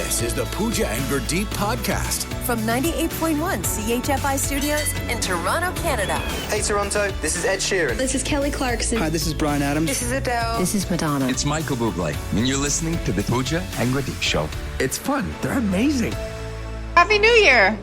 This is the Pooja and Gurdeep podcast. From 98.1 CHFI Studios in Toronto, Canada. Hey Toronto, this is Ed Sheeran. This is Kelly Clarkson. Hi, this is Bryan Adams. This is Adele. This is Madonna. It's Michael Bublé, and you're listening to the Pooja and Gurdeep Show. It's fun. They're amazing. Happy New Year.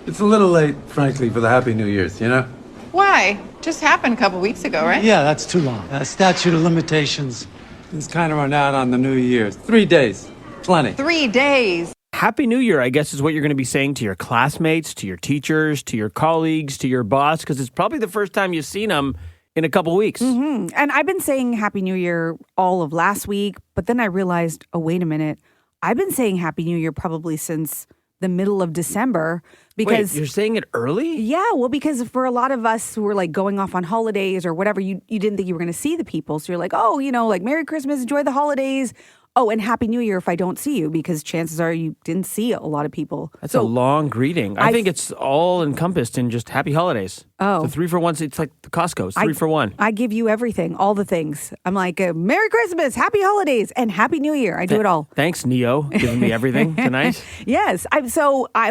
It's a little late, frankly, for the Happy New Year's, you know? Why? Just happened a couple weeks ago, right? Yeah, that's too long. Statute of limitations is kind of run out on the New Year's. 3 days. Plenty. 3 days. Happy New Year, I guess, is what you're going to be saying to your classmates, to your teachers, to your colleagues, to your boss, because it's probably the first time you've seen them in a couple weeks. Mm-hmm. And I've been saying Happy New Year all of last week, but then I realized, oh, wait a minute. I've been saying Happy New Year probably since the middle of December. Because Wait, you're saying it early? Yeah, well, because for a lot of us who were like going off on holidays or whatever, you didn't think you were going to see the people. So you're like, oh, you know, like Merry Christmas, enjoy the holidays. Oh, and Happy New Year if I don't see you, because chances are you didn't see a lot of people. That's a long greeting. I think it's all encompassed in just Happy Holidays. Oh. It's a 3-for-1. It's like the Costco. It's 3-for-1. I give you everything, all the things. I'm like, Merry Christmas, Happy Holidays, and Happy New Year. I do it all. Thanks, Neo, giving me everything tonight. Yes.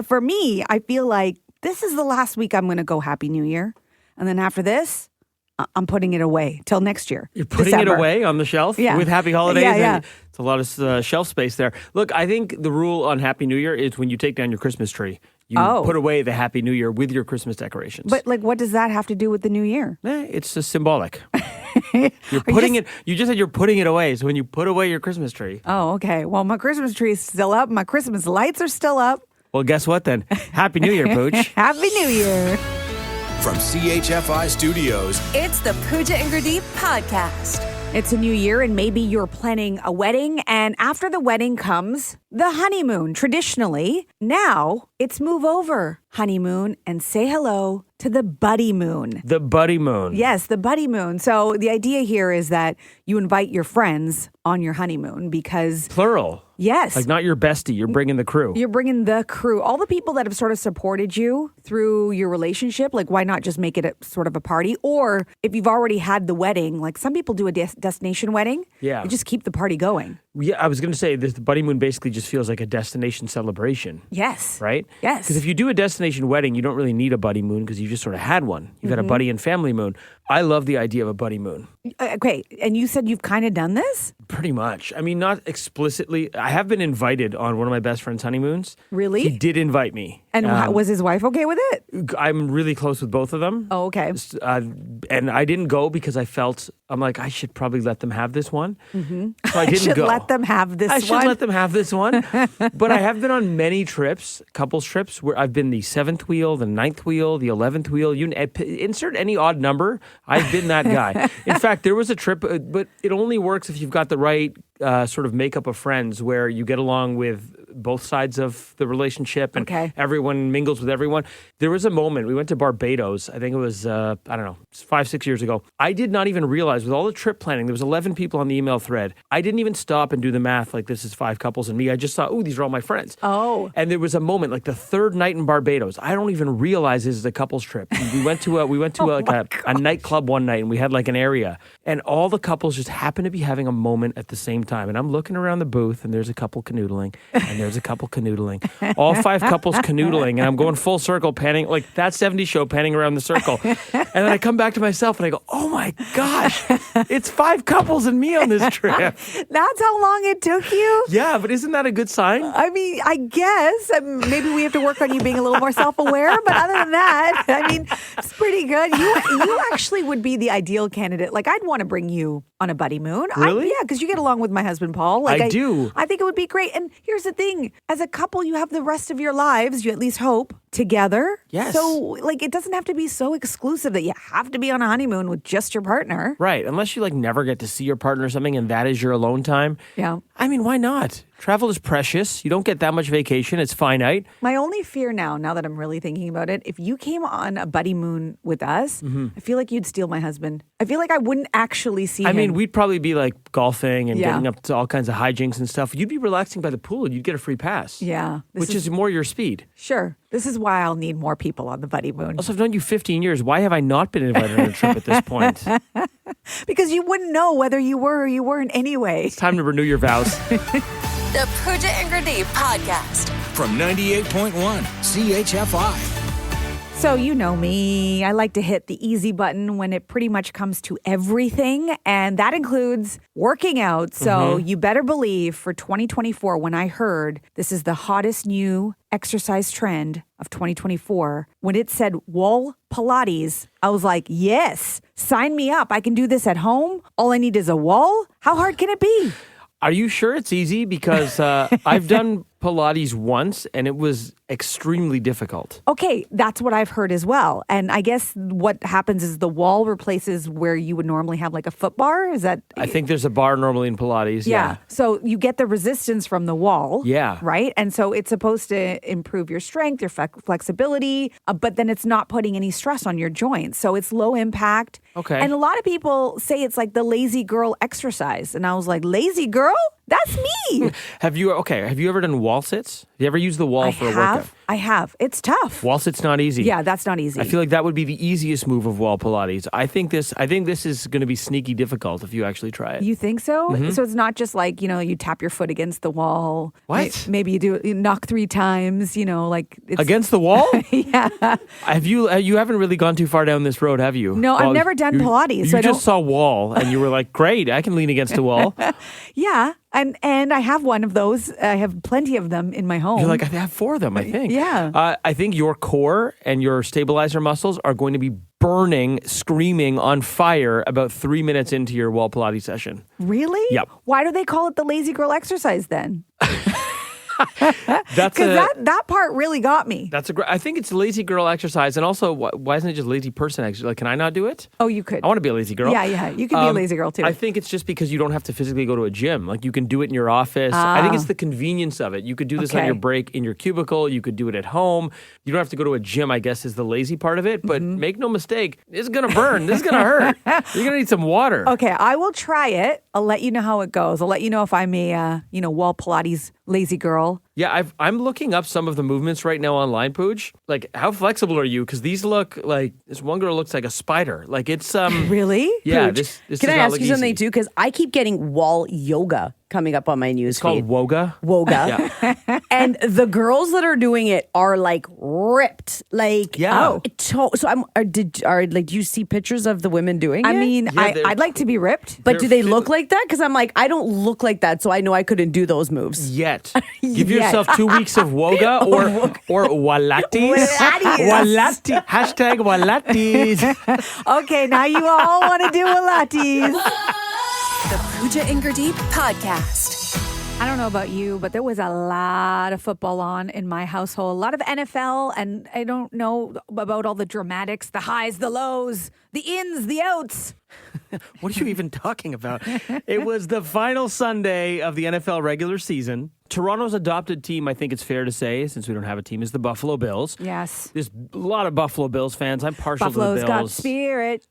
For me, I feel like this is the last week I'm going to go Happy New Year. And then after this, I'm putting it away till next year. You're putting December. it away on the shelf with Happy Holidays? Yeah. It's a lot of shelf space there. Look, I think the rule on Happy New Year is when you take down your Christmas tree, you put away the Happy New Year with your Christmas decorations. But like, what does that have to do with the New Year? It's just symbolic. You're putting it. You just said you're putting it away. So when you put away your Christmas tree. Oh, okay. Well, my Christmas tree is still up. My Christmas lights are still up. Well, guess what then? Happy New Year, Pooch. Happy New Year. From CHFI Studios, It's the Pooja and Gurdeep podcast. It's a new year and maybe you're planning a wedding, and after the wedding comes the honeymoon. Traditionally, now it's move over honeymoon and say hello to the buddy moon. The buddy moon. Yes, the buddy moon. So the idea here is that you invite your friends on your honeymoon because... Plural. Yes. Like not your bestie. You're bringing the crew. You're bringing the crew. All the people that have sort of supported you through your relationship. Like, why not just make it a sort of a party? Or if you've already had the wedding, like some people do a destination wedding. Yeah. You just keep the party going. Yeah, I was going to say the buddy moon basically just feels like a destination celebration. Yes. Right? Yes. Because if you do a destination wedding, you don't really need a buddy moon because you just sort of had one. You've had a buddy and family moon. I love the idea of a buddy moon. Okay. And you said you've kind of done this? Pretty much. I mean, not explicitly. I have been invited on one of my best friend's honeymoons. Really? He did invite me. And was his wife okay with it? I'm really close with both of them. Oh, okay. And I didn't go because I felt, I'm like, I should probably let them have this one. Mm-hmm. So I didn't go. Let them have this one. I should let them have this one. But I have been on many trips, couples trips, where I've been the 7th wheel, the 9th wheel, the 11th wheel. You insert any odd number. I've been that guy. In fact, there was a trip, but it only works if you've got the right sort of makeup of friends where you get along with both sides of the relationship and everyone mingles with everyone. There was a moment, we went to Barbados, I think it was, 5-6 years ago. I did not even realize with all the trip planning, there was 11 people on the email thread. I didn't even stop and do the math like this is 5 couples and me. I just thought, ooh, these are all my friends. Oh. And there was a moment, like the 3rd night in Barbados. I don't even realize this is a couples trip. We went to a nightclub one night and we had like an area. And all the couples just happened to be having a moment at the same time. And I'm looking around the booth and there's a couple canoodling and there's a couple canoodling. All 5 couples canoodling. And I'm going full circle panning, like that 70s show panning around the circle. And then I come back to myself and I go, oh my gosh, it's 5 couples and me on this trip. That's how long it took you? Yeah, but isn't that a good sign? I mean, I guess. Maybe we have to work on you being a little more self-aware. But other than that, I mean, it's pretty good. You actually would be the ideal candidate. Like, I'd want to bring you on a buddy moon. Really? Yeah, because you get along with my husband, Paul. Like, I do. I think it would be great. And here's the thing. As a couple, you have the rest of your lives, you at least hope, together. Yes. So, like, it doesn't have to be so exclusive that you have to be on a honeymoon with just your partner. Right. Unless you, like, never get to see your partner or something and that is your alone time. Yeah. I mean, why not? Travel is precious. You don't get that much vacation. It's finite. My only fear now that I'm really thinking about it, if you came on a buddy moon with us, I feel like you'd steal my husband. I feel like I wouldn't actually see him. I mean, we'd probably be like golfing and Yeah. getting up to all kinds of hijinks and stuff. You'd be relaxing by the pool. You'd get a free pass. Yeah. Which is more your speed. Sure. This is why I'll need more people on the buddy moon. Also, I've known you 15 years. Why have I not been invited on a trip at this point? Because you wouldn't know whether you were or you weren't anyway. It's time to renew your vows. The Pooja and Gurdeep podcast. From 98.1 CHFI. So you know me, I like to hit the easy button when it pretty much comes to everything, and that includes working out. So you better believe for 2024, when I heard this is the hottest new exercise trend of 2024, when it said wall Pilates, I was like, yes, sign me up. I can do this at home. All I need is a wall. How hard can it be? Are you sure it's easy? Because I've done Pilates once and it was extremely difficult. Okay, that's what I've heard as well. And I guess what happens is the wall replaces where you would normally have like a foot bar. Is that? I think there's a bar normally in Pilates. Yeah. So you get the resistance from the wall. Yeah. Right? And so it's supposed to improve your strength, your flexibility, but then it's not putting any stress on your joints. So it's low impact. Okay. And a lot of people say it's like the lazy girl exercise. And I was like, lazy girl? That's me. Have you ever done wall sits? Have you ever used the wall for a workout? I have. It's tough. Wall sit's not easy. Yeah, that's not easy. I feel like that would be the easiest move of wall Pilates. I think this is going to be sneaky difficult if you actually try it. You think so? So it's not just like, you tap your foot against the wall. What? Maybe you knock 3 times, like it's Against the wall? Yeah. You haven't really gone too far down this road, have you? No, I've never done Pilates. You so I just saw wall and you were like, great, I can lean against a wall. Yeah. And I have one of those. I have plenty of them in my home. You're like, I have 4 of them, I think. Yeah. I think your core and your stabilizer muscles are going to be burning, screaming on fire about 3 minutes into your wall Pilates session. Really? Yep. Why do they call it the lazy girl exercise then? That's Because that part really got me. That's a great. I think it's a lazy girl exercise, and also why isn't it just lazy person exercise? Like, can I not do it? Oh, you could. I want to be a lazy girl. Yeah. You can be a lazy girl too. I think it's just because you don't have to physically go to a gym. Like, you can do it in your office. I think it's the convenience of it. You could do this on your break in your cubicle. You could do it at home. You don't have to go to a gym, I guess, is the lazy part of it. But make no mistake, it's going to burn. This is going to hurt. You're going to need some water. Okay, I will try it. I'll let you know how it goes. I'll let you know if I'm a, wall Pilates lazy girl. Yeah, I'm looking up some of the movements right now online, Pooj. Like, how flexible are you? Because these look like, this one girl looks like a spider. Like, it's Really? Yeah, Pooch, this can does I not ask look you something easy. too? Because I keep getting wall yoga coming up on my news It's called feed. Woga. Woga. And the girls that are doing it are like ripped. Like, Yeah. so do you see pictures of the women doing it? I mean, Yeah, they're- I'd like to be ripped. but do they're they look like that? Because I'm like, I don't look like that, so I know I couldn't do those moves. Yet. Give yourself 2 weeks of Woga or Wallates. Wallates. Hashtag Wallates. Okay, now you all want to do Pilates. The Pooja and Gurdeep podcast. I don't know about you, but there was a lot of football on in my household, a lot of NFL, and I don't know about all the dramatics, the highs, the lows, the ins, the outs. What are you even talking about? It was the final Sunday of the NFL regular season. Toronto's adopted team, I think it's fair to say, since we don't have a team, is the Buffalo Bills. Yes. There's a lot of Buffalo Bills fans. I'm partial Buffalo's to the got Bills. spirit.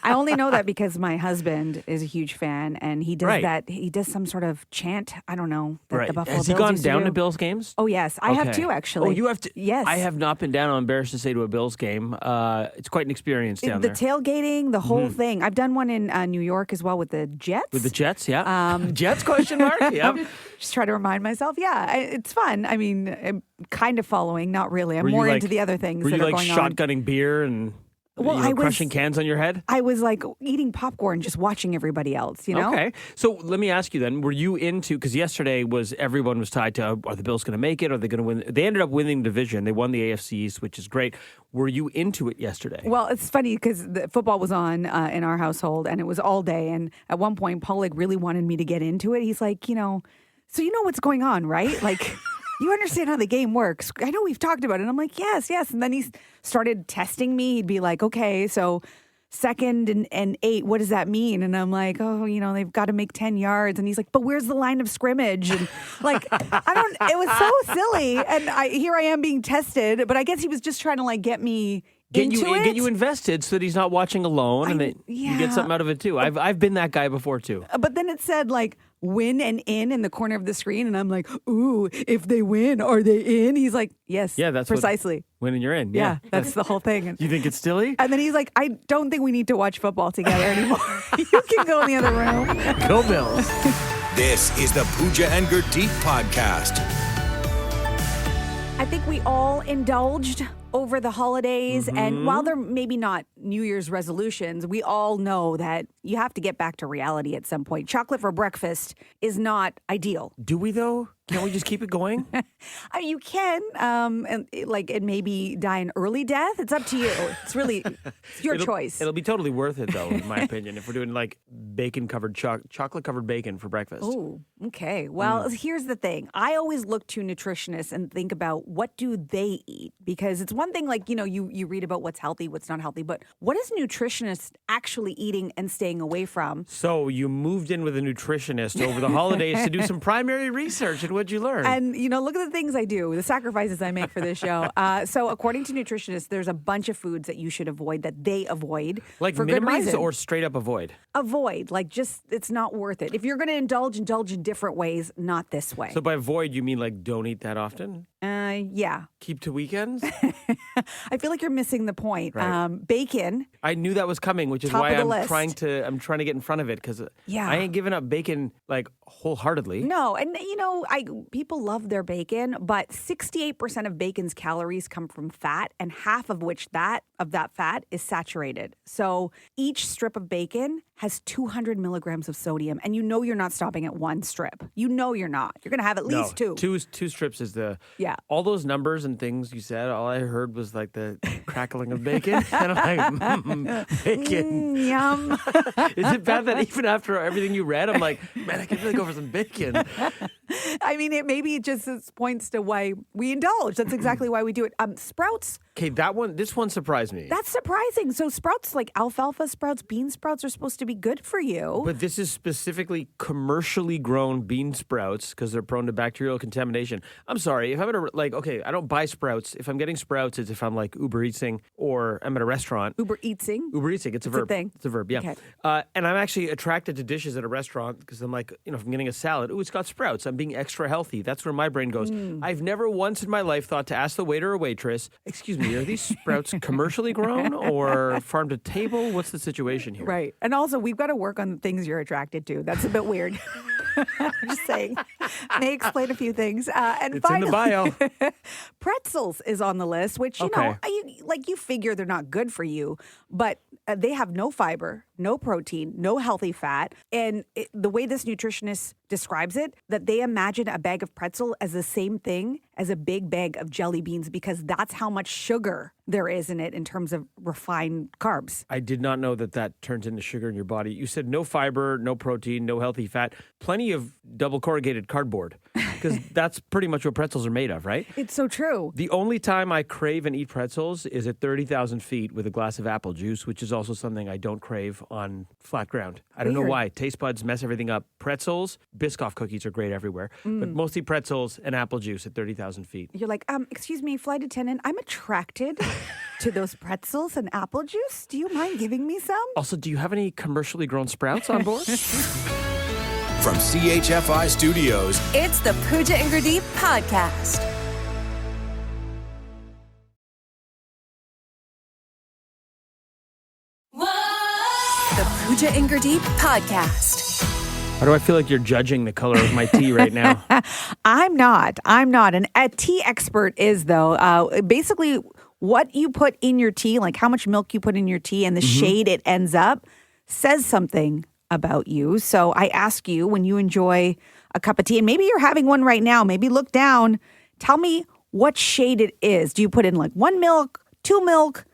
I only know that because my husband is a huge fan, and he does Right. that. He does some sort of chant. I don't know. That Right. The Buffalo Has he Bills gone used down do. to Bills games? Oh yes, I have Okay. too actually. Oh, you have to? Yes. I have not been down, I'm embarrassed to say, to a Bills game. It's quite an experience down The there. tailgating, the whole thing. I've done one in New York as well with the Jets. With the Jets, yeah. Jets, question mark? Yep. Just try to remind myself. Yeah, it's fun. I mean, I'm kind of following, not really. I'm Were you more like- into the other things Were that you are like going on. shotgunning beer and Well, I was- crushing cans on your head? I was like eating popcorn, just watching everybody else, you know? Okay. So let me ask you then, were you into, because yesterday everyone was tied to, are the Bills going to make it? Are they going to win? They ended up winning the division. They won the AFC East, which is great. Were you into it yesterday? Well, it's funny because the football was on in our household and it was all day. And at one point, Paul really wanted me to get into it. He's like, so you know what's going on, right? Like, you understand how the game works. I know we've talked about it. And I'm like, yes. And then he started testing me. He'd be like, okay, so 2nd and 8, what does that mean? And I'm like, oh, they've got to make 10 yards. And he's like, but where's the line of scrimmage? And like, it was so silly. And here I am being tested, but I guess he was just trying to like get me Get you invested so that he's not watching alone and that you get something out of it too. I've been that guy before too. But then it said like win and in the corner of the screen, and I'm like, ooh, if they win, are they in? He's like, yes, Yeah, that's precisely. When you're in. Yeah, that's the whole thing. You think it's silly? And then he's like, I don't think we need to watch football together anymore. You can go in the other room. Go Bills. This is the Pooja and Gurdeep podcast. I think we all indulged over the holidays. And while they're maybe not New Year's resolutions, we all know that you have to get back to reality at some point. Chocolate for breakfast is not ideal. Do we, though? Can't we just keep it going? You can, and it maybe die an early death. It's up to you. It's really it's your choice. It'll be totally worth it, though, in my opinion, if we're doing like bacon-covered chocolate-covered bacon for breakfast. Oh, okay. Well, here's the thing. I always look to nutritionists and think about what do they eat, because it's one thing you read about what's healthy, what's not healthy, but what is nutritionists actually eating and staying away from? So you moved in with a nutritionist over the holidays to do some primary research, and what'd you learn? And, look at the things I do, the sacrifices I make for this show. So according to nutritionists, there's a bunch of foods that you should avoid, that they avoid. Like for good minimize reason. or straight up avoid? Avoid. It's not worth it. If you're going to indulge in different ways, not this way. So by avoid, you mean like don't eat that often? Yeah. Keep to weekends? I feel like you're missing the point. Right. Bacon. I knew that was coming, which is Top why of the I'm list. trying to get in front of it, because Yeah. I ain't giving up bacon like wholeheartedly. No, and people love their bacon, but 68% of bacon's calories come from fat, and half of which that fat is saturated. So each strip of bacon has 200 milligrams of sodium, and you're not stopping at one strip. You're not. You're going to have at least two. Two strips is the Yeah. All those numbers and things you said, all I heard was like the crackling of bacon, and I'm like, bacon. Yum. Is it bad that even after everything you read, I'm like, man, I could really go for some bacon. I mean, maybe it just points to why we indulge. That's exactly why we do it. Sprouts. Okay, this one surprised me. That's surprising. So sprouts like alfalfa sprouts, bean sprouts are supposed to be good for you. But this is specifically commercially grown bean sprouts because they're prone to bacterial contamination. I'm sorry, if I'm at I don't buy sprouts. If I'm getting sprouts, it's if I'm like Uber Eatsing or I'm at a restaurant. Uber Eatsing? Uber Eatsing, it's a verb. thing. It's a verb, yeah. Okay. And I'm actually attracted to dishes at a restaurant because I'm like, if I'm getting a salad, it's got sprouts. I'm being extra healthy. That's where my brain goes. I've never once in my life thought to ask the waiter or waitress, excuse me, are these sprouts commercially grown or farm to table? What's the situation here? Right. And also, we've got to work on the things you're attracted to. That's a bit weird. I'm just saying. May explain a few things. And It's in the bio. Pretzels is on the list, which, you figure they're not good for you, but they have no fiber, no protein, no healthy fat. And the way this nutritionist describes it, that they imagine a bag of pretzel as the same thing as a big bag of jelly beans, because that's how much sugar there is in it in terms of refined carbs. I did not know that turns into sugar in your body. You said no fiber, no protein, no healthy fat, plenty of double corrugated cardboard, because that's pretty much what pretzels are made of, right? It's so true. The only time I crave and eat pretzels is at 30,000 feet with a glass of apple juice, which is also something I don't crave on flat ground. I don't know Weird. why. Taste buds mess everything up. Pretzels, Biscoff cookies are great everywhere, but mostly pretzels and apple juice at 30,000 feet. You're like, excuse me, flight attendant, I'm attracted to those pretzels and apple juice. Do you mind giving me some? Also, do you have any commercially grown sprouts on board? From CHFI Studios, It's the Pooja and Gurdeep podcast. The Pooja and Gurdeep podcast. Why do I feel like you're judging the color of my tea right now? I'm not. And a tea expert is, though. Basically, what you put in your tea, like how much milk you put in your tea and the shade it ends up, says something about you. So I ask you, when you enjoy a cup of tea, and maybe you're having one right now, maybe look down, tell me what shade it is. Do you put in like 1 milk, 2 milk,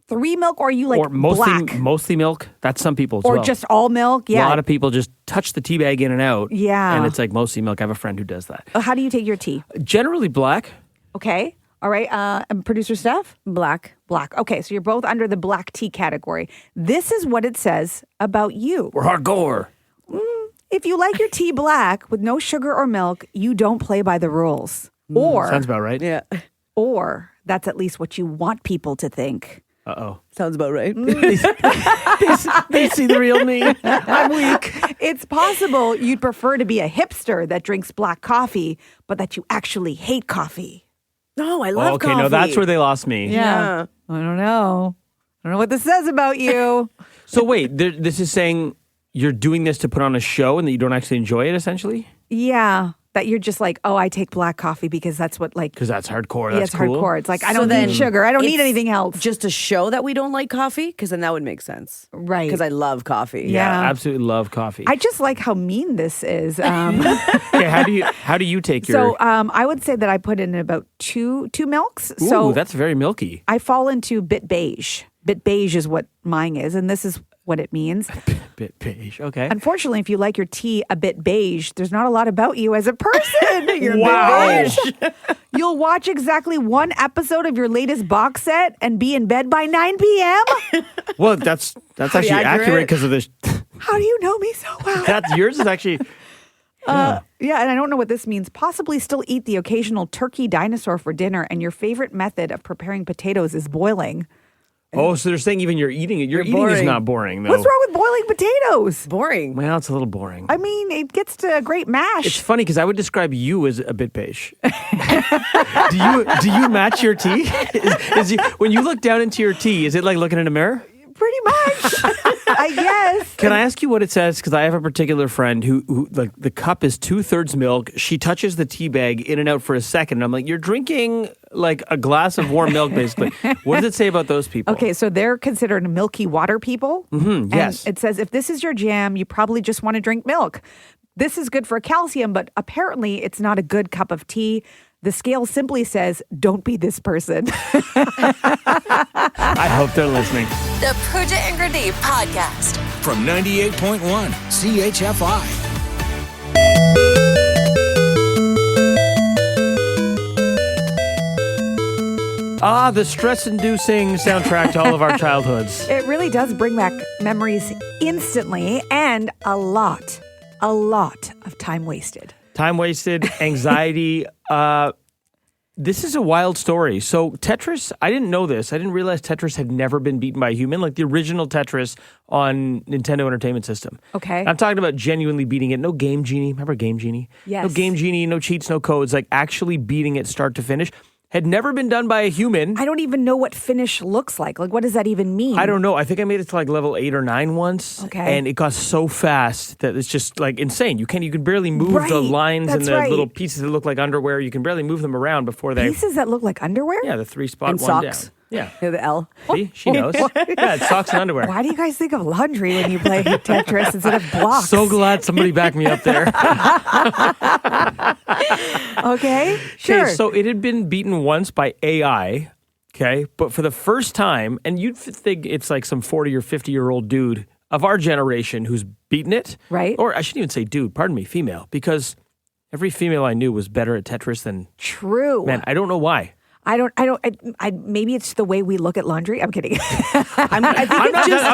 3 milk, or are you like or mostly, black? mostly milk. That's some people as Or well. just all milk? Yeah. A lot of people just touch the tea bag in and out. Yeah. And it's like mostly milk. I have a friend who does that. How do you take your tea? Generally black. Okay. All right. And producer Steph? Black. Okay. So you're both under the black tea category. This is what it says about you. We're hardcore. If you like your tea black with no sugar or milk, you don't play by the rules. Or Sounds about right. Yeah. Or that's at least what you want people to think. Uh-oh. Sounds about right. They see the real me. I'm weak. It's possible you'd prefer to be a hipster that drinks black coffee, but that you actually hate coffee. No, I love Okay, coffee. no, that's where they lost me. Yeah. I don't know what this says about you. So wait, this is saying you're doing this to put on a show and that you don't actually enjoy it, essentially? Yeah. That you're just like, oh, I take black coffee because that's what like... Because that's hardcore. Yeah, That's it's cool. hardcore. It's like, I So don't then need sugar. I don't need it's anything else. Just to show that we don't like coffee, because then that would make sense. Right. Because I love coffee. Yeah. I absolutely love coffee. I just like how mean this is. Okay, how do you take your... So I would say that I put in about two milks. Ooh, So that's very milky. I fall into bit beige. Bit beige is what mine is, and this is what it means. Bit beige. Okay. Unfortunately, if you like your tea a bit beige, there's not a lot about you as a person. You're Wow. a bit beige. You'll watch exactly one episode of your latest box set and be in bed by 9 p.m. Well, that's actually accurate because of this. How do you know me so well? That's yours is actually... Yeah, and I don't know what this means. Possibly still eat the occasional turkey dinosaur for dinner, and your favorite method of preparing potatoes is boiling. Oh, so they're saying even you're eating it. Your eating is boring. not boring, though. What's wrong with boiling potatoes? Boring. Well, it's a little boring. I mean, it gets to a great mash. It's funny because I would describe you as a bit beige. do you match your tea? When you look down into your tea, is it like looking in a mirror? Pretty much, I guess. Can I ask you what it says? Because I have a particular friend who like the cup is 2/3 milk. She touches the tea bag in and out for a second. And I'm like, you're drinking like a glass of warm milk, basically. What does it say about those people? Okay, so they're considered milky water people. Mm-hmm, yes. And it says if this is your jam, you probably just want to drink milk. This is good for calcium, but apparently it's not a good cup of tea. The scale simply says, don't be this person. I hope they're listening. The Pooja and Gurdeep podcast. From 98.1 CHFI. Ah, the stress-inducing soundtrack to all of our childhoods. It really does bring back memories instantly and a lot of time wasted. Time wasted, anxiety. This is a wild story. So Tetris, I didn't know this. I didn't realize Tetris had never been beaten by a human, like the original Tetris on Nintendo Entertainment System. Okay. I'm talking about genuinely beating it. No Game Genie. Remember Game Genie? Yes. No Game Genie, no cheats, no codes. Like actually beating it start to finish. Had never been done by a human. I don't even know what finish looks like. Like, what does that even mean? I don't know. I think I made it to like level 8 or 9 once. Okay. And it got so fast that it's just like insane. You can barely move the Right. lines and That's the right. little pieces that look like underwear. You can barely move them around before they... Pieces that look like underwear? Yeah, the 3-spot And one socks. down. Yeah. The L. See? She knows. Yeah, it's socks and underwear. Why do you guys think of laundry when you play Tetris instead of blocks? So glad somebody backed me up there. Okay, sure. Okay, so it had been beaten once by AI, okay? But for the first time, and you'd think it's like some 40 or 50-year-old dude of our generation who's beaten it. Right. Or I shouldn't even say dude, pardon me, female, because every female I knew was better at Tetris than... True. Man, I don't know why. Maybe it's the way we look at laundry. I'm kidding. I'm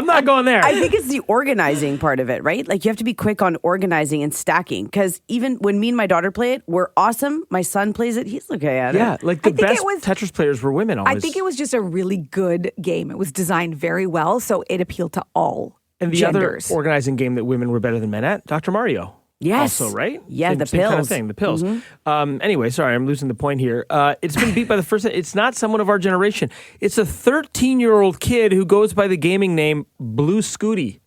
not going there. I think it's the organizing part of it, right? Like you have to be quick on organizing and stacking. Because even when me and my daughter play it, we're awesome. My son plays it; he's okay at it. Yeah, like the I think best it was- Tetris players were women always. I think it was just a really good game. It was designed very well, so it appealed to all And the genders. other organizing game that women were better than men at, Dr. Mario. Yes. Also, right? Yeah, the same kind of pills. thing, the pills. Anyway, sorry, I'm losing the point here. It's been beat by the first... It's not someone of our generation. It's a 13-year-old kid who goes by the gaming name Blue Scooty.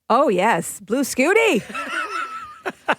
Oh, yes. Blue Scooty.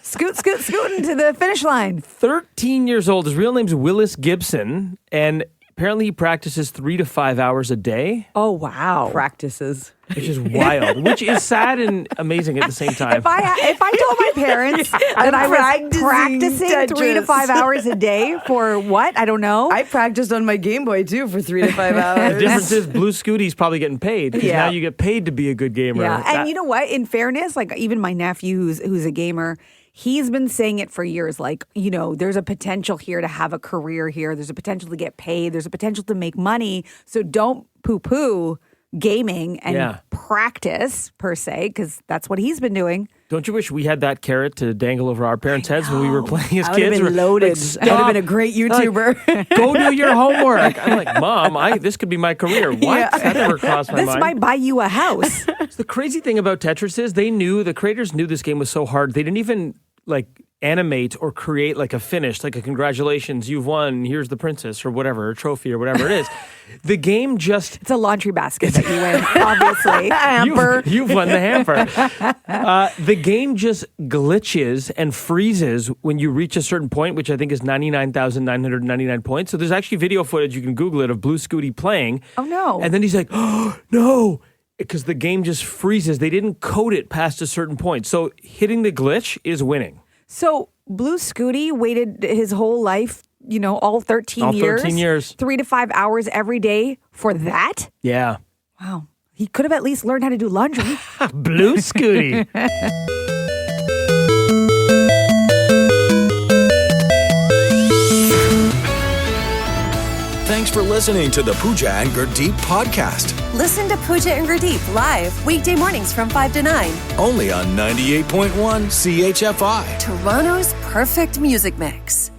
Scooting to the finish line. 13 years old. His real name's Willis Gibson, and apparently he practices 3 to 5 hours a day, Oh, wow. Practices. which is wild, which is sad and amazing at the same time. If I told my parents that I was practicing 3 to 5 hours a day for what? I don't know. I practiced on my Game Boy too for 3 to 5 hours. The difference is Blue Scooty's probably getting paid because Yeah. now you get paid to be a good gamer. Yeah, That- and you know what? In fairness, like even my nephew, who's a gamer, he's been saying it for years. Like, you know, there's a potential here to have a career here. There's a potential to get paid. There's a potential to make money. So don't poo-poo gaming and practice per se, because that's what he's been doing. Don't you wish we had that carrot to dangle over our parents' heads when we were playing as I would have kids? been We're loaded. like, I would have been a "Stop. great YouTuber. Go do your homework. I'm like, Mom, this could be my career. What? That never crossed my This mind. might buy you a house. The crazy thing about Tetris is the creators knew this game was so hard. They didn't even animate or create like a finish, like a congratulations, you've won, here's the princess or whatever, a trophy or whatever it is. The game just... It's a laundry basket that you win, obviously. Hamper. You've won the hamper. The game just glitches and freezes when you reach a certain point, which I think is 99,999 points. So there's actually video footage, you can Google it, of Blue Scooty playing. Oh, no. And then he's like, oh, no. Because the game just freezes. They didn't code it past a certain point. So hitting the glitch is winning. So Blue Scooty waited his whole life, all 13 years. 13 years. 3 to 5 hours every day for that? Yeah. Wow. He could have at least learned how to do laundry. Blue Scooty. Thanks for listening to the Pooja and Gurdeep podcast. Listen to Pooja and Gurdeep live weekday mornings from 5 to 9. Only on 98.1 CHFI. Toronto's perfect music mix.